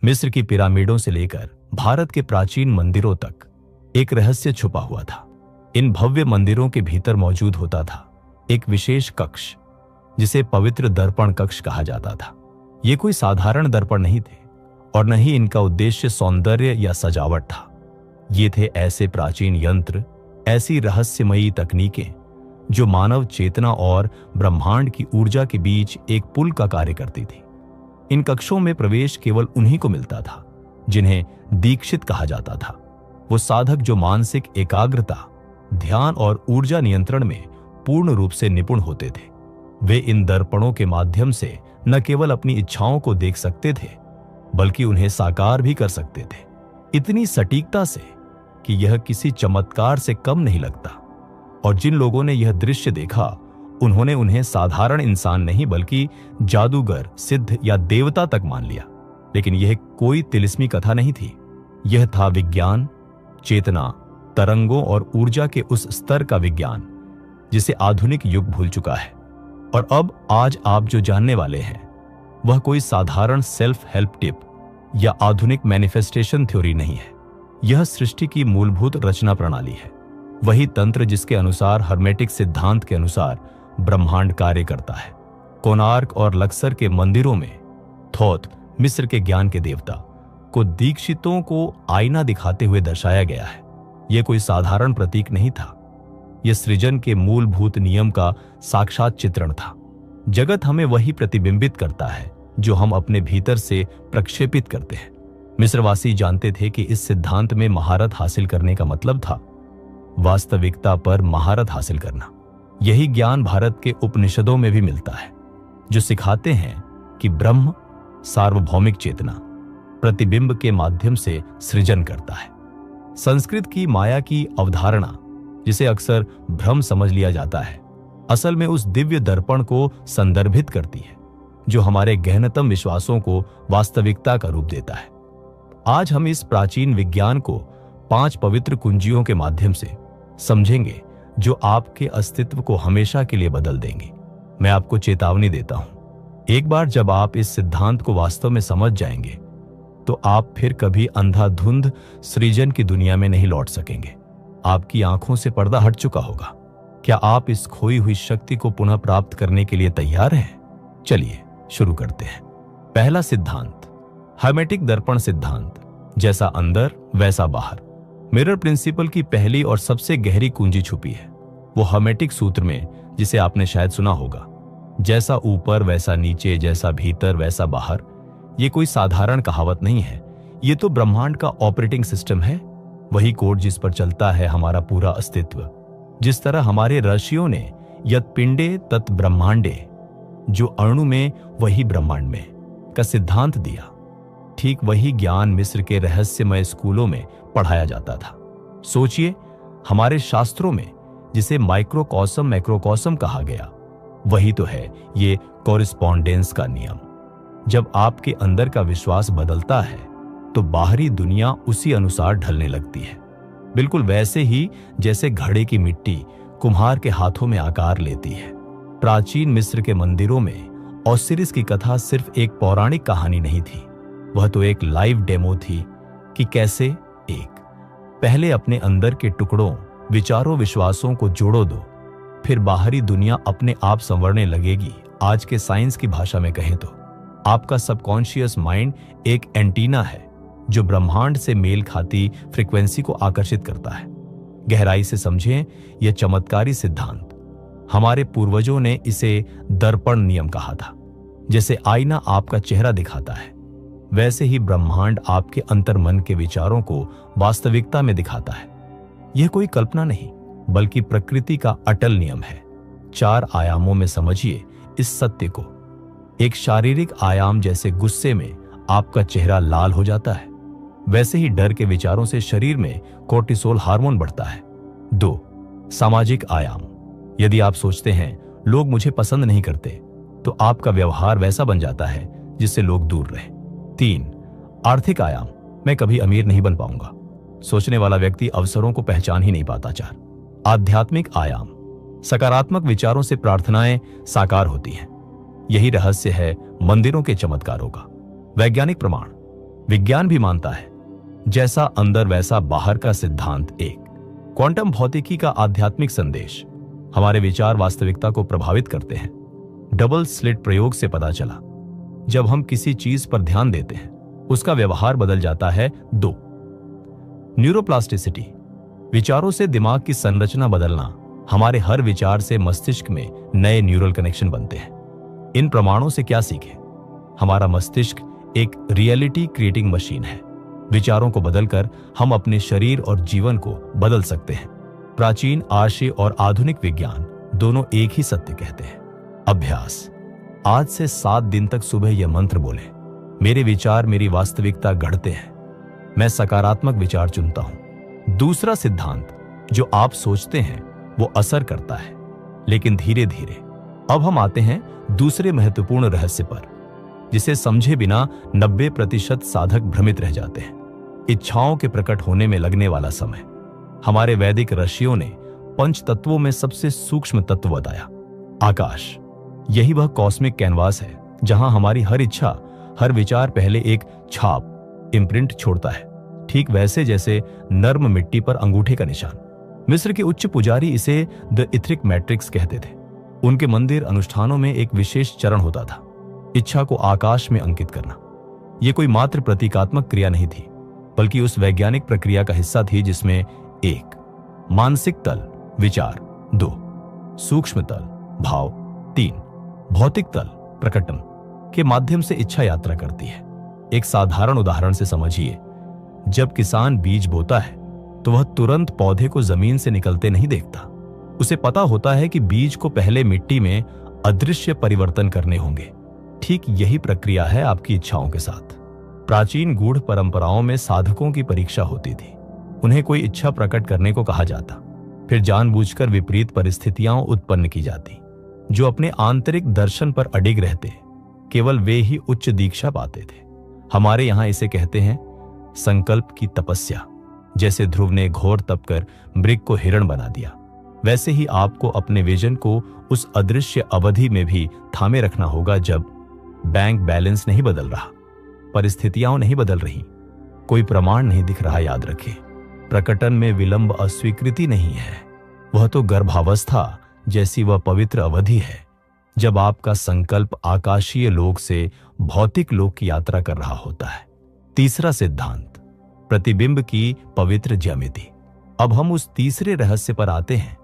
मिस्र की पिरामिडों से लेकर भारत के प्राचीन मंदिरों तक एक रहस्य छुपा हुआ था। इन भव्य मंदिरों के भीतर मौजूद होता था एक विशेष कक्ष, जिसे पवित्र दर्पण कक्ष कहा जाता था। ये कोई साधारण दर्पण नहीं थे और न ही इनका उद्देश्य सौंदर्य या सजावट था। ये थे ऐसे प्राचीन यंत्र, ऐसी रहस्यमयी तकनीकें जो मानव चेतना और ब्रह्मांड की ऊर्जा के बीच एक पुल का कार्य करती थी। इन कक्षों में प्रवेश केवल उन्हीं को मिलता था जिन्हें दीक्षित कहा जाता था। वो साधक जो मानसिक एकाग्रता, ध्यान और ऊर्जा नियंत्रण में पूर्ण रूप से निपुण होते थे। वे इन दर्पणों के माध्यम से न केवल अपनी इच्छाओं को देख सकते थे, बल्कि उन्हें साकार भी कर सकते थे, इतनी सटीकता से कि यह किसी चमत्कार से कम नहीं लगता। और जिन लोगों ने यह दृश्य देखा, उन्होंने उन्हें साधारण इंसान नहीं बल्कि जादूगर, सिद्ध या देवता तक मान लिया। लेकिन यह कोई तिलिस्मी कथा नहीं थी। यह था विज्ञान, चेतना, तरंगों और ऊर्जा के उस स्तर का विज्ञान जिसे आधुनिक युग भूल चुका है। और अब आज आप जो जानने वाले हैं वह कोई साधारण सेल्फ हेल्प टिप या आधुनिक मैनिफेस्टेशन थ्योरी नहीं है। यह सृष्टि की मूलभूत रचना प्रणाली है, वही तंत्र जिसके अनुसार हर्मेटिक सिद्धांत के अनुसार ब्रह्मांड कार्य करता है। कोणार्क और लक्सर के मंदिरों में थोथ, मिस्र के ज्ञान के देवता, को दीक्षितों को आईना दिखाते हुए दर्शाया गया है। यह कोई साधारण प्रतीक नहीं था, यह सृजन के मूलभूत नियम का साक्षात चित्रण था। जगत हमें वही प्रतिबिंबित करता है जो हम अपने भीतर से प्रक्षेपित करते हैं। मिस्रवासी जानते थे कि इस सिद्धांत में महारत हासिल करने का मतलब था वास्तविकता पर महारत हासिल करना। यही ज्ञान भारत के उपनिषदों में भी मिलता है, जो सिखाते हैं कि ब्रह्म सार्वभौमिक चेतना प्रतिबिंब के माध्यम से सृजन करता है। संस्कृत की माया की अवधारणा, जिसे अक्सर भ्रम समझ लिया जाता है, असल में उस दिव्य दर्पण को संदर्भित करती है जो हमारे गहनतम विश्वासों को वास्तविकता का रूप देता है। आज हम इस प्राचीन विज्ञान को 5 पवित्र कुंजियों के माध्यम से समझेंगे जो आपके अस्तित्व को हमेशा के लिए बदल देंगे। मैं आपको चेतावनी देता हूं, एक बार जब आप इस सिद्धांत को वास्तव में समझ जाएंगे तो आप फिर कभी अंधाधुंध सृजन की दुनिया में नहीं लौट सकेंगे। आपकी आंखों से पर्दा हट चुका होगा। क्या आप इस खोई हुई शक्ति को पुनः प्राप्त करने के लिए तैयार हैं? चलिए शुरू करते हैं। पहला सिद्धांत, हर्मेटिक दर्पण सिद्धांत। जैसा अंदर वैसा बाहर। मिरर प्रिंसिपल की पहली और सबसे गहरी कुंजी छुपी है वो हर्मेटिक सूत्र में, जिसे आपने शायद सुना होगा, जैसा ऊपर वैसा नीचे, जैसा भीतर वैसा बाहर। ये कोई साधारण कहावत नहीं है, ये तो ब्रह्मांड का ऑपरेटिंग सिस्टम है, वही कोड जिस पर चलता है हमारा पूरा अस्तित्व। जिस तरह हमारे ऋषियों ने यत् पिंडे तत् ब्रह्मांडे, जो अणु में वही ब्रह्मांड में, का सिद्धांत दिया, ठीक वही ज्ञान मिस्र के रहस्यमय स्कूलों में पढ़ाया जाता था। सोचिए, हमारे शास्त्रों में जिसे माइक्रोकॉसम मैक्रोकॉसम कहा गया, वही तो है ये कॉरेस्पॉन्डेंस का नियम। जब आपके अंदर का विश्वास बदलता है तो बाहरी दुनिया उसी अनुसार ढलने लगती है, बिल्कुल वैसे ही जैसे घड़े की मिट्टी कुम्हार के हाथों में आकार लेती है। प्राचीन मिस्र के मंदिरों में ओसिरिस की कथा सिर्फ एक पौराणिक कहानी नहीं थी, वह तो एक लाइव डेमो थी कि कैसे पहले अपने अंदर के टुकड़ों, विचारों, विश्वासों को जोड़ो दो, फिर बाहरी दुनिया अपने आप संवरने लगेगी। आज के साइंस की भाषा में कहें तो आपका सबकॉन्शियस माइंड एक एंटीना है जो ब्रह्मांड से मेल खाती फ्रीक्वेंसी को आकर्षित करता है। गहराई से समझें यह चमत्कारी सिद्धांत। हमारे पूर्वजों ने इसे दर्पण नियम कहा था। जैसे आईना आपका चेहरा दिखाता है, वैसे ही ब्रह्मांड आपके अंतर्मन के विचारों को वास्तविकता में दिखाता है। यह कोई कल्पना नहीं, बल्कि प्रकृति का अटल नियम है। 4 आयामों में समझिए इस सत्य को। एक शारीरिक आयाम, जैसे गुस्से में आपका चेहरा लाल हो जाता है, वैसे ही डर के विचारों से शरीर में कोर्टिसोल हार्मोन बढ़ता है। 2 सामाजिक आयाम। यदि आप सोचते हैं लोग मुझे पसंद नहीं करते, तो आपका व्यवहार वैसा बन जाता है जिससे लोग दूर रहे। 3 आर्थिक आयाम। मैं कभी अमीर नहीं बन पाऊंगा, सोचने वाला व्यक्ति अवसरों को पहचान ही नहीं पाता। 4 आध्यात्मिक आयाम। सकारात्मक विचारों से प्रार्थनाएं साकार होती हैं। यही रहस्य है मंदिरों के चमत्कारों का। वैज्ञानिक प्रमाण। विज्ञान भी मानता है जैसा अंदर वैसा बाहर का सिद्धांत एक। क्वांटम भौतिकी का आध्यात्मिक संदेश। हमारे विचार वास्तविकता को प्रभावित करते हैं। डबल स्लिट प्रयोग से पता चला, जब हम किसी चीज पर ध्यान देते हैं उसका व्यवहार बदल जाता है। 2 न्यूरोप्लास्टिसिटी। विचारों से दिमाग की संरचना बदलना। हमारे हर विचार से मस्तिष्क में नए न्यूरल कनेक्शन बनते हैं। इन प्रमाणों से क्या सीखें? हमारा मस्तिष्क एक रियलिटी क्रिएटिंग मशीन है। विचारों को बदलकर हम अपने शरीर और जीवन को बदल सकते हैं। प्राचीन आर्षि और आधुनिक विज्ञान दोनों एक ही सत्य कहते हैं। अभ्यास। आज से 7 दिन तक सुबह यह मंत्र बोले, मेरे विचार मेरी वास्तविकता गढ़ते हैं। मैं सकारात्मक विचार चुनता हूं। दूसरा सिद्धांत, जो आप सोचते हैं वो असर करता है, लेकिन धीरे धीरे। अब हम आते हैं दूसरे महत्वपूर्ण रहस्य पर, जिसे समझे बिना 90% साधक भ्रमित रह जाते हैं। इच्छाओं के प्रकट होने में लगने वाला समय। हमारे वैदिक ऋषियों ने 5 तत्वों में सबसे सूक्ष्म तत्व बताया, आकाश। यही वह कॉस्मिक कैनवास है जहां हमारी हर इच्छा, हर विचार पहले एक छाप, इम्प्रिंट छोड़ता है, ठीक वैसे जैसे नर्म मिट्टी पर अंगूठे का निशान। मिस्र के उच्च पुजारी इसे द इथरिक मैट्रिक्स कहते थे। उनके मंदिर अनुष्ठानों में एक विशेष चरण होता था, इच्छा को आकाश में अंकित करना। यह कोई मात्र प्रतीकात्मक क्रिया नहीं थी, बल्कि उस वैज्ञानिक प्रक्रिया का हिस्सा थी जिसमें 1 मानसिक तल विचार, 2 सूक्ष्म तल भाव, 3 भौतिक तल प्रकटन के माध्यम से इच्छा यात्रा करती है। एक साधारण उदाहरण से समझिए, जब किसान बीज बोता है तो वह तुरंत पौधे को जमीन से निकलते नहीं देखता। उसे पता होता है कि बीज को पहले मिट्टी में अदृश्य परिवर्तन करने होंगे। ठीक यही प्रक्रिया है आपकी इच्छाओं के साथ। प्राचीन गूढ़ परंपराओं में साधकों की परीक्षा होती थी। उन्हें कोई इच्छा प्रकट करने को कहा जाता, फिर जानबूझकर विपरीत परिस्थितियां उत्पन्न की जाती। जो अपने आंतरिक दर्शन पर अडिग रहते, केवल वे ही उच्च दीक्षा पाते थे। हमारे यहां इसे कहते हैं संकल्प की तपस्या। जैसे ध्रुव ने घोर तप कर मृग को हिरण बना दिया, वैसे ही आपको अपने विजन को उस अदृश्य अवधि में भी थामे रखना होगा जब बैंक बैलेंस नहीं बदल रहा, परिस्थितियां नहीं बदल रही, कोई प्रमाण नहीं दिख रहा। याद रखें, प्रकटन में विलंब अस्वीकृति नहीं है, वह तो गर्भावस्था जैसी वह पवित्र अवधि है जब आपका संकल्प आकाशीय लोक से भौतिक लोक की यात्रा कर रहा होता है। तीसरा सिद्धांत, प्रतिबिंब की पवित्र ज्यामिति। अब हम उस तीसरे रहस्य पर आते हैं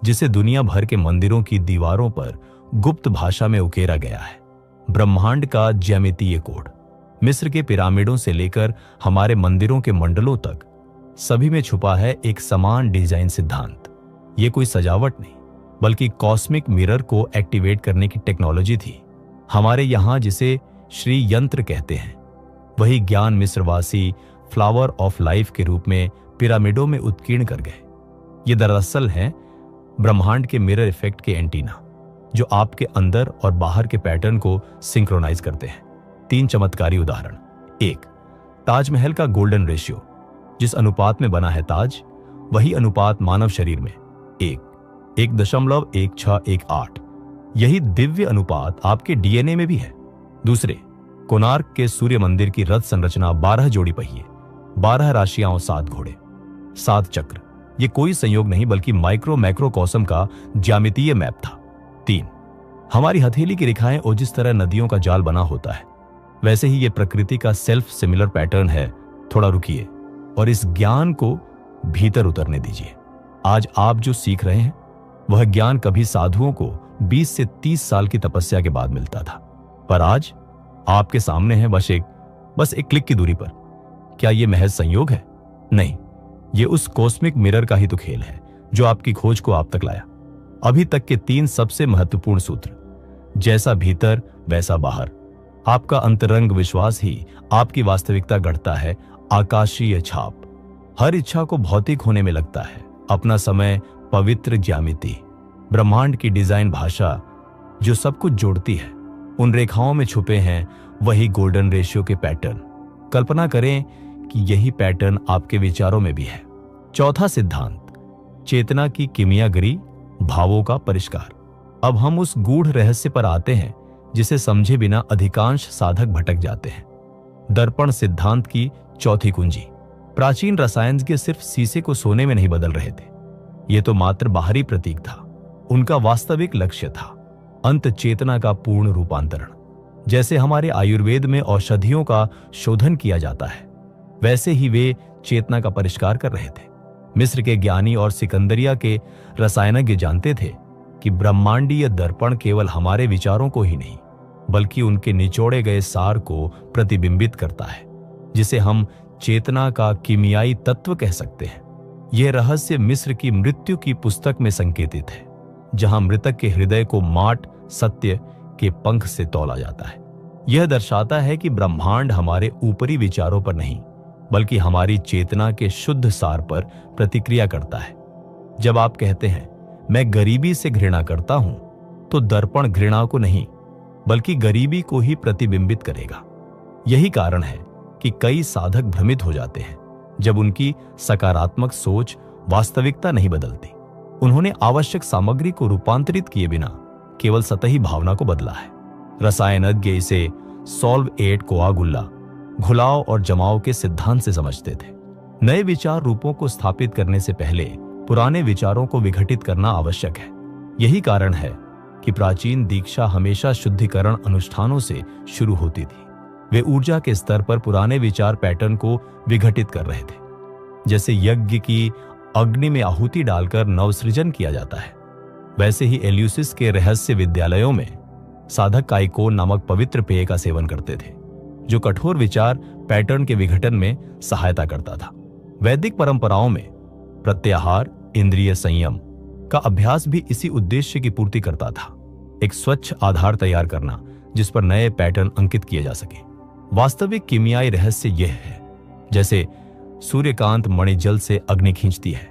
जिसे दुनिया भर के मंदिरों की दीवारों पर गुप्त भाषा में उकेरा गया है, ब्रह्मांड का ज्यामितीय कोड। मिस्र के पिरामिडों से लेकर हमारे मंदिरों के मंडलों तक सभी में छुपा है एक समान डिजाइन सिद्धांत। ये कोई सजावट नहीं, बल्कि कॉस्मिक मिरर को एक्टिवेट करने की टेक्नोलॉजी थी। हमारे यहां जिसे श्री यंत्र कहते हैं, वही ज्ञान मिस्रवासी फ्लावर ऑफ लाइफ के रूप में पिरामिडों में उत्कीर्ण कर गए। ये दरअसल है ब्रह्मांड के मिरर इफेक्ट के एंटीना, जो आपके अंदर और बाहर के पैटर्न को सिंक्रोनाइज करते हैं। 3 चमत्कारी उदाहरण। 1 ताजमहल का गोल्डन रेशियो। जिस अनुपात में बना है ताज, वही अनुपात मानव शरीर में 1.1618। यही दिव्य अनुपात आपके डीएनए में भी है। दूसरे, कोणार्क के सूर्य मंदिर की रथ संरचना 12 जोड़ी पहिए, 12 राशियां, 7 घोड़े, 7 चक्र। ये कोई संयोग नहीं बल्कि माइक्रो मैक्रोकॉस्म का ज्यामितीय मैप था। 3 हमारी हथेली की रेखाएं और जिस तरह नदियों का जाल बना होता है, वैसे ही ये प्रकृति का सेल्फ सिमिलर पैटर्न है। थोड़ा रुकिए और इस ज्ञान को भीतर उतरने दीजिए। आज आप जो सीख रहे हैं वह ज्ञान कभी साधुओं को 20 से 30 साल की तपस्या के बाद मिलता था, पर आज आपके सामने है बस एक क्लिक की दूरी पर। क्या यह महज संयोग है? नहीं, यह उस कॉस्मिक मिरर का ही तो खेल है जो आपकी खोज को आप तक लाया। अभी तक के 3 सबसे महत्वपूर्ण सूत्र, जैसा भीतर वैसा बाहर। आपका अंतरंग विश्वास ही आपकी वास्तविकता गढ़ता है। आकाशीय छाप। हर इच्छा को भौतिक होने में लगता है अपना समय। पवित्र ज्यामिति, ब्रह्मांड की डिजाइन भाषा जो सब कुछ जोड़ती है। उन रेखाओं में छुपे हैं वही गोल्डन रेशियो के पैटर्न। कल्पना करें कि यही पैटर्न आपके विचारों में भी है। चौथा सिद्धांत, चेतना की किमियागरी, भावों का परिष्कार। अब हम उस गूढ़ रहस्य पर आते हैं जिसे समझे बिना अधिकांश साधक भटक जाते हैं। दर्पण सिद्धांत की चौथी कुंजी। प्राचीन रसायनज्ञ सिर्फ शीशे को सोने में नहीं बदल रहे थे। यह तो मात्र बाहरी प्रतीक था। उनका वास्तविक लक्ष्य था अंत चेतना का पूर्ण रूपांतरण। जैसे हमारे आयुर्वेद में औषधियों का शोधन किया जाता है, वैसे ही वे चेतना का परिष्कार कर रहे थे। मिस्र के ज्ञानी और सिकंदरिया के रसायनज्ञ जानते थे कि ब्रह्मांडीय दर्पण केवल हमारे विचारों को ही नहीं, बल्कि उनके निचोड़े गए सार को प्रतिबिंबित करता है, जिसे हम चेतना का कीमियाई तत्व कह सकते हैं। यह रहस्य मिस्र की मृत्यु की पुस्तक में संकेतित है, जहां मृतक के हृदय को माट सत्य के पंख से तौला जाता है। यह दर्शाता है कि ब्रह्मांड हमारे ऊपरी विचारों पर नहीं, बल्कि हमारी चेतना के शुद्ध सार पर प्रतिक्रिया करता है। जब आप कहते हैं मैं गरीबी से घृणा करता हूं, तो दर्पण घृणा को नहीं, बल्कि गरीबी को ही प्रतिबिंबित करेगा। यही कारण है कि कई साधक भ्रमित हो जाते हैं जब उनकी सकारात्मक सोच वास्तविकता नहीं बदलती। उन्होंने आवश्यक सामग्री को रूपांतरित किए बिना केवल सतही भावना को बदला है। रसायनज्ञ इसे सॉल्व एट कोआगुल्ला, घुलाव और जमाव के सिद्धांत से समझते थे। नए विचार रूपों को स्थापित करने से पहले पुराने विचारों को विघटित करना आवश्यक है। यही कारण है कि प्राचीन दीक्षा हमेशा शुद्धिकरण अनुष्ठानों से शुरू होती थी। वे ऊर्जा के स्तर पर पुराने विचार पैटर्न को विघटित कर रहे थे। जैसे यज्ञ की अग्नि में आहुति डालकर नवसृजन किया जाता है, वैसे ही एल्यूसिस के रहस्य विद्यालयों में साधक काइकोन नामक पवित्र पेय का सेवन करते थे, जो कठोर विचार पैटर्न के विघटन में सहायता करता था। वैदिक परंपराओं में प्रत्याहार, इंद्रिय संयम का अभ्यास भी इसी उद्देश्य की पूर्ति करता था। एक स्वच्छ आधार तैयार करना जिस पर नए पैटर्न अंकित किए जा सके। वास्तविक कीमियाई रहस्य यह है, जैसे सूर्यकांत मणि जल से अग्नि खींचती है,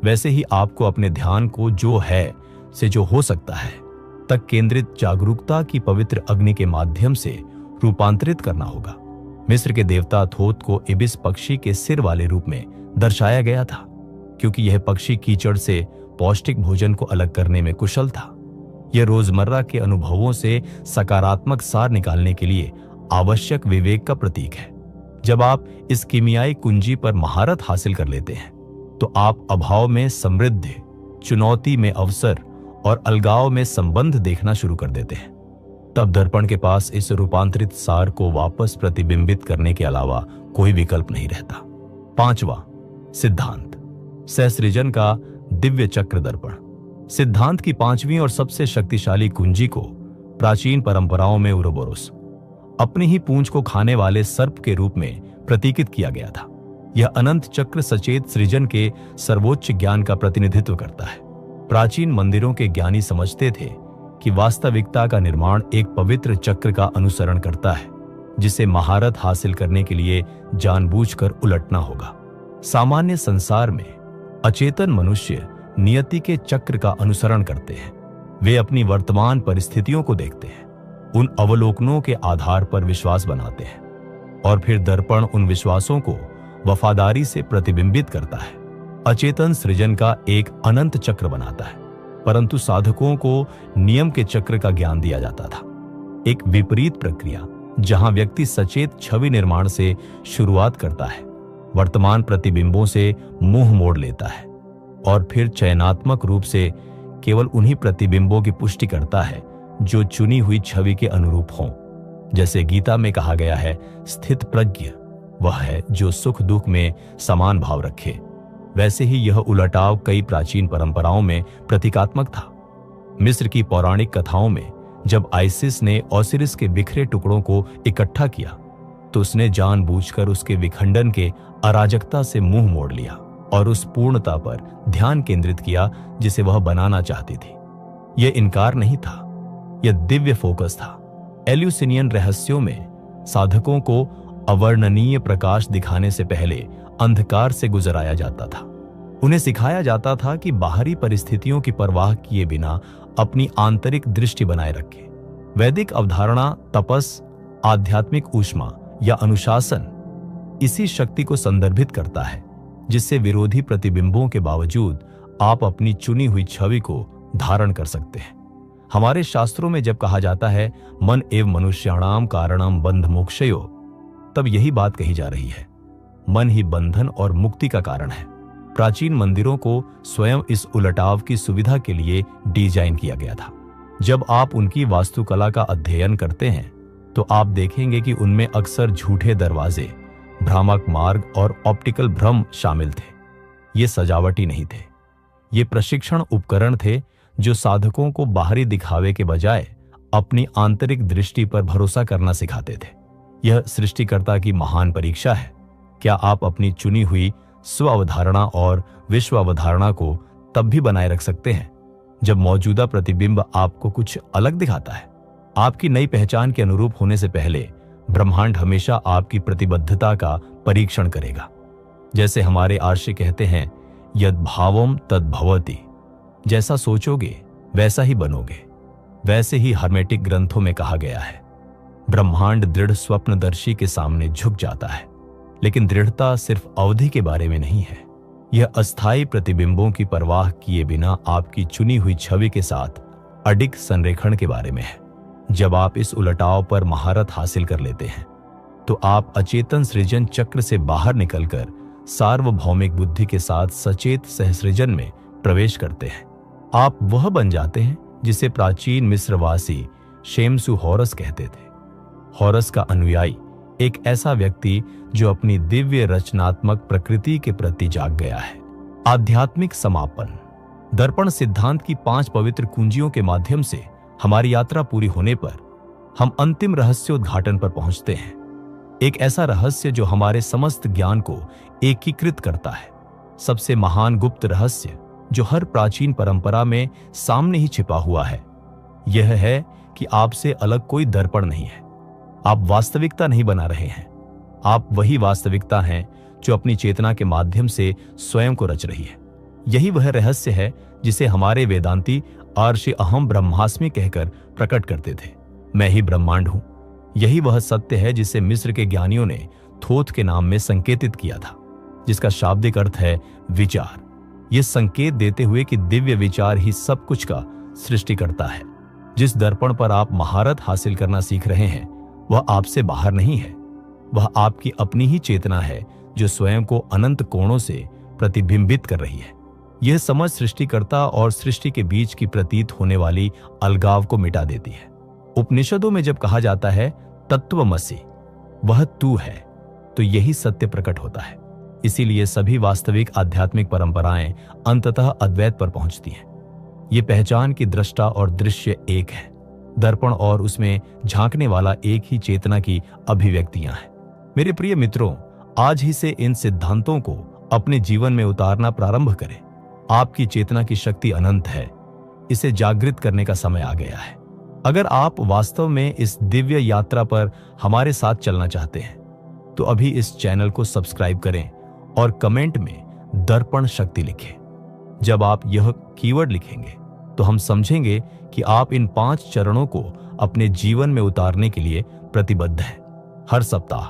वैसे ही आपको अपने ध्यान को जो है से जो हो सकता है तक केंद्रित जागरूकता की पवित्र अग्नि के माध्यम से रूपांतरित करना होगा। मिस्र के देवता थोथ को इबिस पक्षी के सिर वाले रूप में दर्शाया गया था, क्योंकि यह पक्षी कीचड़ से पौष्टिक भोजन को अलग करने में कुशल था। यह रोजमर्रा के अनुभवों से सकारात्मक सार निकालने के लिए आवश्यक विवेक का प्रतीक है। जब आप इस कीमियाई कुंजी पर महारत हासिल कर लेते हैं, तो आप अभाव में समृद्धि, चुनौती में अवसर और अलगाव में संबंध देखना शुरू कर देते हैं। तब दर्पण के पास इस रूपांतरित सार को वापस प्रतिबिंबित करने के अलावा कोई विकल्प नहीं रहता। पांचवा सिद्धांत, सहसृजन का दिव्य चक्र दर्पण। सिद्धांत की पांचवी और सबसे शक्तिशाली कुंजी को प्राचीन परंपराओं में उरोबोरोस, अपनी ही पूंछ को खाने वाले सर्प के रूप में प्रतीकित किया गया था। यह अनंत चक्र सचेत सृजन के सर्वोच्च ज्ञान का प्रतिनिधित्व करता है। प्राचीन मंदिरों के ज्ञानी समझते थे कि वास्तविकता का निर्माण एक पवित्र चक्र का अनुसरण करता है, जिसे महारत हासिल करने के लिए जानबूझकर उलटना होगा। सामान्य संसार में अचेतन मनुष्य नियति के चक्र का अनुसरण करते हैं। वे अपनी वर्तमान परिस्थितियों को देखते हैं, उन अवलोकनों के आधार पर विश्वास बनाते हैं, और फिर दर्पण उन विश्वासों को वफादारी से प्रतिबिंबित करता है। अचेतन सृजन का एक अनंत चक्र बनाता है, परंतु साधकों को नियम के चक्र का ज्ञान दिया जाता था। एक विपरीत प्रक्रिया जहां व्यक्ति सचेत छवि निर्माण से शुरुआत करता है, वर्तमान प्रतिबिंबों से मुंह मोड़ लेता है और फिर चयनात्मक रूप से केवल उन्हीं प्रतिबिंबों की पुष्टि करता है जो चुनी हुई छवि के अनुरूप हों। जैसे गीता में कहा गया है, स्थित प्रज्ञ वह है जो सुख दुख में समान भाव रखे। वैसे ही यह उलटाव कई प्राचीन परंपराओं में प्रतीकात्मक था। मिस्र की पौराणिक कथाओं में जब आइसिस ने ओसिरिस के बिखरे टुकड़ों को इकट्ठा किया, तो उसने जानबूझकर उसके विखंडन के अराजकता से मुंह मोड़ लिया और उस पूर्णता पर ध्यान केंद्रित किया जिसे वह बनाना चाहती थी। यह इनकार नहीं था, यह दिव्य फोकस था। एल्यूसिनियन रहस्यों में साधकों को अवर्णनीय प्रकाश दिखाने से पहले अंधकार से गुजराया जाता था। उन्हें सिखाया जाता था कि बाहरी परिस्थितियों की परवाह किए बिना अपनी आंतरिक दृष्टि बनाए रखें। वैदिक अवधारणा तपस, आध्यात्मिक ऊष्मा या अनुशासन इसी शक्ति को संदर्भित करता है, जिससे विरोधी प्रतिबिंबों के बावजूद आप अपनी चुनी हुई छवि को धारण कर सकते हैं। हमारे शास्त्रों में जब कहा जाता है मन एव मनुष्याणाम कारणम बंध मोक्षयो, तब तब यही बात कही जा रही है। मन ही बंधन और मुक्ति का कारण है। प्राचीन मंदिरों को स्वयं इस उलटाव की सुविधा के लिए डिजाइन किया गया था। जब आप उनकी वास्तुकला का अध्ययन करते हैं तो आप देखेंगे कि उनमें अक्सर झूठे दरवाजे, भ्रामक मार्ग और ऑप्टिकल भ्रम शामिल थे। ये सजावटी नहीं थे, ये प्रशिक्षण उपकरण थे जो साधकों को बाहरी दिखावे के बजाय अपनी आंतरिक दृष्टि पर भरोसा करना सिखाते थे। यह सृष्टिकर्ता की महान परीक्षा है। क्या आप अपनी चुनी हुई स्व अवधारणा और विश्व अवधारणा को तब भी बनाए रख सकते हैं जब मौजूदा प्रतिबिंब आपको कुछ अलग दिखाता है? आपकी नई पहचान के अनुरूप होने से पहले ब्रह्मांड हमेशा आपकी प्रतिबद्धता का परीक्षण करेगा। जैसे हमारे आर्षि कहते हैं, यद भावम तद भवति। जैसा सोचोगे वैसा ही बनोगे। वैसे ही हर्मेटिक ग्रंथों में कहा गया है, ब्रह्मांड दृढ़ स्वप्नदर्शी के सामने झुक जाता है। लेकिन दृढ़ता सिर्फ अवधि के बारे में नहीं है, यह अस्थायी प्रतिबिंबों की परवाह किए बिना आपकी चुनी हुई छवि के साथ अडिग संरेखण के बारे में है। जब आप इस उलटाव पर महारत हासिल कर लेते हैं तो आप अचेतन सृजन चक्र से बाहर निकलकर सार्वभौमिक बुद्धि के साथ सचेत सहसृजन में प्रवेश करते हैं। आप वह बन जाते हैं जिसे प्राचीन मिस्रवासी शेमसु हॉरस कहते थे। हॉरस का अनुयायी एक ऐसा व्यक्ति जो अपनी दिव्य रचनात्मक प्रकृति के प्रति जाग गया है। आध्यात्मिक समापन। दर्पण सिद्धांत की 5 पवित्र कुंजियों के माध्यम से हमारी यात्रा पूरी होने पर हम अंतिम रहस्योद्घाटन पर पहुंचते हैं। एक ऐसा रहस्य जो हमारे समस्त ज्ञान को एकीकृत करता है। सबसे महान गुप्त रहस्य जो हर प्राचीन परंपरा में सामने ही छिपा हुआ है, यह है कि आपसे अलग कोई दर्पण नहीं है। आप वास्तविकता नहीं बना रहे हैं, आप वही वास्तविकता हैं जो अपनी चेतना के माध्यम से स्वयं को रच रही है। यही वह रहस्य है जिसे हमारे वेदांती आर्षि अहम ब्रह्मास्मि कहकर प्रकट करते थे। मैं ही ब्रह्मांड हूं। यही वह सत्य है जिसे मिस्र के ज्ञानियों ने थोथ के नाम में संकेतित किया था, जिसका शाब्दिक अर्थ है विचार। यह संकेत देते हुए कि दिव्य विचार ही सब कुछ का सृष्टि करता है। जिस दर्पण पर आप महारत हासिल करना सीख रहे हैं वह आपसे बाहर नहीं है, वह आपकी अपनी ही चेतना है जो स्वयं को अनंत कोणों से प्रतिबिंबित कर रही है। यह समझ सृष्टिकर्ता और सृष्टि के बीच की प्रतीत होने वाली अलगाव को मिटा देती है। उपनिषदों में जब कहा जाता है तत्वमसि, वह तू है, तो यही सत्य प्रकट होता है। इसीलिए सभी वास्तविक आध्यात्मिक परंपराएं अंततः अद्वैत पर पहुंचती हैं। ये पहचान की दृष्टा और दृश्य एक है। दर्पण और उसमें झांकने वाला एक ही चेतना की अभिव्यक्तियां हैं। मेरे प्रिय मित्रों, आज ही से इन सिद्धांतों को अपने जीवन में उतारना प्रारंभ करें। आपकी चेतना की शक्ति अनंत है, इसे जागृत करने का समय आ गया है। अगर आप वास्तव में इस दिव्य यात्रा पर हमारे साथ चलना चाहते हैं तो अभी इस चैनल को सब्सक्राइब करें और कमेंट में दर्पण शक्ति लिखें। जब आप यह कीवर्ड लिखेंगे तो हम समझेंगे कि आप इन 5 चरणों को अपने जीवन में उतारने के लिए प्रतिबद्ध हैं। हर सप्ताह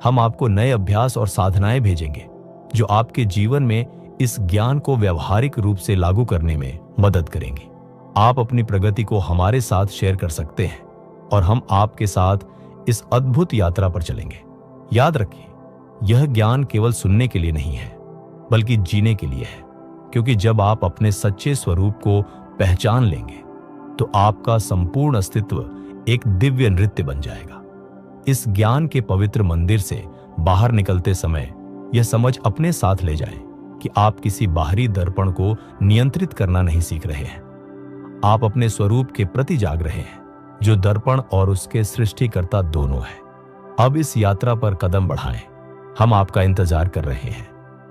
हम आपको नए अभ्यास और साधनाएं भेजेंगे जो आपके जीवन में इस ज्ञान को व्यवहारिक रूप से लागू करने में मदद करेंगे। आप अपनी प्रगति को हमारे साथ शेयर कर सकते हैं और हम आपके साथ इस अद्भुत यात्रा पर चलेंगे। याद रखिए, यह ज्ञान केवल सुनने के लिए नहीं है बल्कि जीने के लिए है, क्योंकि जब आप अपने सच्चे स्वरूप को पहचान लेंगे तो आपका संपूर्ण अस्तित्व एक दिव्य नृत्य बन जाएगा। इस ज्ञान के पवित्र मंदिर से बाहर निकलते समय यह समझ अपने साथ ले जाएं कि आप किसी बाहरी दर्पण को नियंत्रित करना नहीं सीख रहे हैं। आप अपने स्वरूप के प्रति जाग रहे हैं जो दर्पण और उसके सृष्टिकर्ता दोनों है। अब इस यात्रा पर कदम बढ़ाएं। हम आपका इंतजार कर रहे हैं।